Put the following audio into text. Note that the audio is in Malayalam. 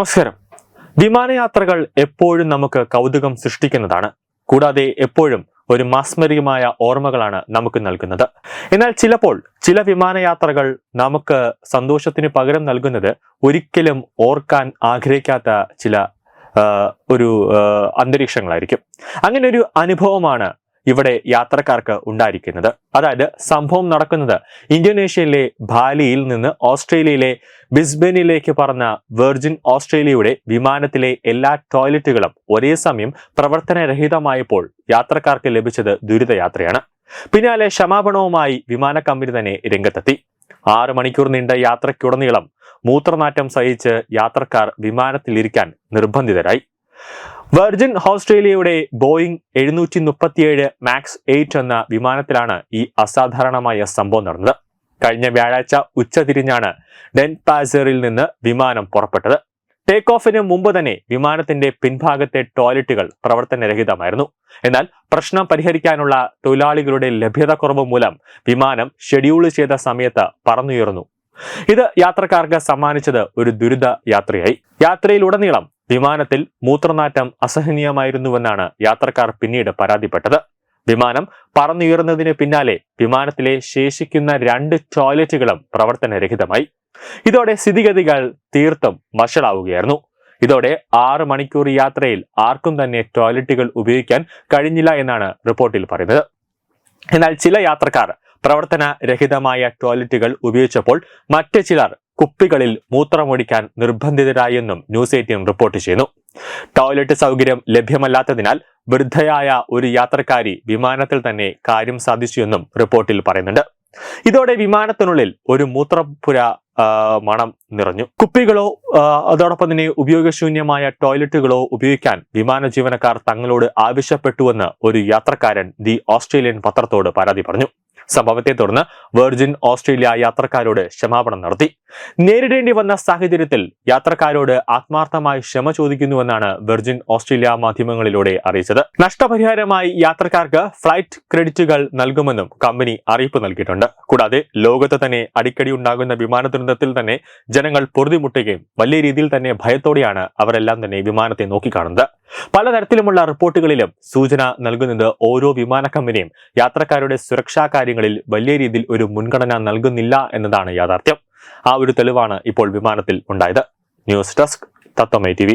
നമസ്കാരം. വിമാനയാത്രകൾ എപ്പോഴും നമുക്ക് കൗതുകം സൃഷ്ടിക്കുന്നതാണ്. കൂടാതെ എപ്പോഴും ഒരു മാസ്മരികമായ ഓർമ്മകളാണ് നമുക്ക് നൽകുന്നത്. എന്നാൽ ചിലപ്പോൾ ചില വിമാനയാത്രകൾ നമുക്ക് സന്തോഷത്തിന് പകരം നൽകുന്നത് ഒരിക്കലും ഓർക്കാൻ ആഗ്രഹിക്കാത്ത ചില അന്തരീക്ഷങ്ങളായിരിക്കും. അങ്ങനെ ഒരു അനുഭവമാണ് ഇവിടെ യാത്രക്കാർക്ക് ഉണ്ടായിരിക്കുന്നത്. അതായത് സംഭവം നടക്കുന്നത് ഇന്തോനേഷ്യയിലെ ബാലിയിൽ നിന്ന് ഓസ്ട്രേലിയയിലെ ബിസ്ബനിലേക്ക് പറന്ന വെർജിൻ ഓസ്ട്രേലിയയുടെ വിമാനത്തിലെ എല്ലാ ടോയ്ലറ്റുകളും ഒരേ സമയം പ്രവർത്തനരഹിതമായപ്പോൾ യാത്രക്കാർക്ക് ലഭിച്ചത് ദുരിതയാത്രയാണ്. പിന്നാലെ ക്ഷമാപണവുമായി വിമാന കമ്പനി തന്നെ രംഗത്തെത്തി. 6 മണിക്കൂർ നീണ്ട യാത്രയ്ക്കുടനീളം മൂത്രനാറ്റം സഹിച്ച് യാത്രക്കാർ വിമാനത്തിലിരിക്കാൻ നിർബന്ധിതരായി. വെർജിൻ ഓസ്ട്രേലിയയുടെ ബോയിങ് 737 മാക്സ് 8 എന്ന വിമാനത്തിലാണ് ഈ അസാധാരണമായ സംഭവം നടന്നത്. കഴിഞ്ഞ വ്യാഴാഴ്ച ഉച്ചതിരിഞ്ഞാണ് ഡെൻപാസറിൽ നിന്ന് വിമാനം പുറപ്പെട്ടത്. ടേക്ക് ഓഫിന് മുമ്പ് തന്നെ വിമാനത്തിന്റെ പിൻഭാഗത്തെ ടോയ്ലറ്റുകൾ പ്രവർത്തനരഹിതമായിരുന്നു. എന്നാൽ പ്രശ്നം പരിഹരിക്കാനുള്ള തൊഴിലാളികളുടെ ലഭ്യതക്കുറവ് മൂലം വിമാനം ഷെഡ്യൂൾ ചെയ്ത സമയത്ത് പറന്നുയർന്നു. ഇത് യാത്രക്കാർക്ക് സമ്മാനിച്ചത് ഒരു ദുരിത യാത്രയായി. യാത്രയിലുടനീളം വിമാനത്തിൽ മൂത്രനാറ്റം അസഹനീയമായിരുന്നുവെന്നാണ് യാത്രക്കാർ പിന്നീട് പരാതിപ്പെട്ടത്. വിമാനം പറന്നുയർന്നതിന് പിന്നാലെ വിമാനത്തിലെ ശേഷിക്കുന്ന 2 ടോയ്ലറ്റുകളും പ്രവർത്തനരഹിതമായി. ഇതോടെ സ്ഥിതിഗതികൾ തീർത്തും വഷളാവുകയായിരുന്നു. ഇതോടെ 6 മണിക്കൂർ യാത്രയിൽ ആർക്കും തന്നെ ടോയ്ലറ്റുകൾ ഉപയോഗിക്കാൻ കഴിഞ്ഞില്ല എന്നാണ് റിപ്പോർട്ടിൽ പറയുന്നത്. എന്നാൽ ചില യാത്രക്കാർ പ്രവർത്തനരഹിതമായ ടോയ്ലറ്റുകൾ ഉപയോഗിച്ചപ്പോൾ മറ്റ് ചിലർ കുപ്പികളിൽ മൂത്രമൊഴിക്കാൻ നിർബന്ധിതരായെന്നും ന്യൂസ് 18 റിപ്പോർട്ട് ചെയ്യുന്നു. ടോയ്ലറ്റ് സൗകര്യം ലഭ്യമല്ലാത്തതിനാൽ വൃദ്ധയായ ഒരു യാത്രക്കാരി വിമാനത്തിൽ തന്നെ കാര്യം സാധിച്ചുവെന്നും റിപ്പോർട്ടിൽ പറയുന്നുണ്ട്. ഇതോടെ വിമാനത്തിനുള്ളിൽ ഒരു മൂത്രപ്പുര മണം നിറഞ്ഞു. കുപ്പികളോ അതോടൊപ്പം തന്നെ ഉപയോഗശൂന്യമായ ടോയ്ലറ്റുകളോ ഉപയോഗിക്കാൻ വിമാന ജീവനക്കാർ തങ്ങളോട് ആവശ്യപ്പെട്ടുവെന്ന് ഒരു യാത്രക്കാരൻ ദി ഓസ്ട്രേലിയൻ പത്രത്തോട് പരാതി പറഞ്ഞു. സംഭവത്തെ തുടർന്ന് വെർജിൻ ഓസ്ട്രേലിയ യാത്രക്കാരോട് ക്ഷമാപണം നടത്തി. നേരിടേണ്ടി വന്ന സാഹചര്യത്തിൽ യാത്രക്കാരോട് ആത്മാർത്ഥമായി ക്ഷമ ചോദിക്കുന്നുവെന്നാണ് വെർജിൻ ഓസ്ട്രേലിയ മാധ്യമങ്ങളിലൂടെ അറിയിച്ചത്. നഷ്ടപരിഹാരമായി യാത്രക്കാർക്ക് ഫ്ലൈറ്റ് ക്രെഡിറ്റുകൾ നൽകുമെന്നും കമ്പനി അറിയിപ്പ് നൽകിയിട്ടുണ്ട്. കൂടാതെ ലോകത്ത് തന്നെ അടിക്കടി ഉണ്ടാകുന്ന വിമാന ദുരന്തത്തിൽ തന്നെ ജനങ്ങൾ പൊറുതിമുട്ടുകയും വലിയ രീതിയിൽ തന്നെ ഭയത്തോടെയാണ് അവരെല്ലാം തന്നെ വിമാനത്തെ നോക്കിക്കാണുന്നത്. പലതരത്തിലുമുള്ള റിപ്പോർട്ടുകളിലും സൂചന നൽകുന്നത് ഓരോ വിമാന കമ്പനിയും യാത്രക്കാരുടെ സുരക്ഷാ കാര്യങ്ങളിൽ വലിയ രീതിയിൽ ഒരു മുൻഗണന നൽകുന്നില്ല എന്നതാണ് യാഥാർത്ഥ്യം. ആ ഒരു തെളിവാണ് ഇപ്പോൾ വിമാനത്തിൽ ഉണ്ടായത്. ന്യൂസ് ഡെസ്ക് തത്വമൈ TV.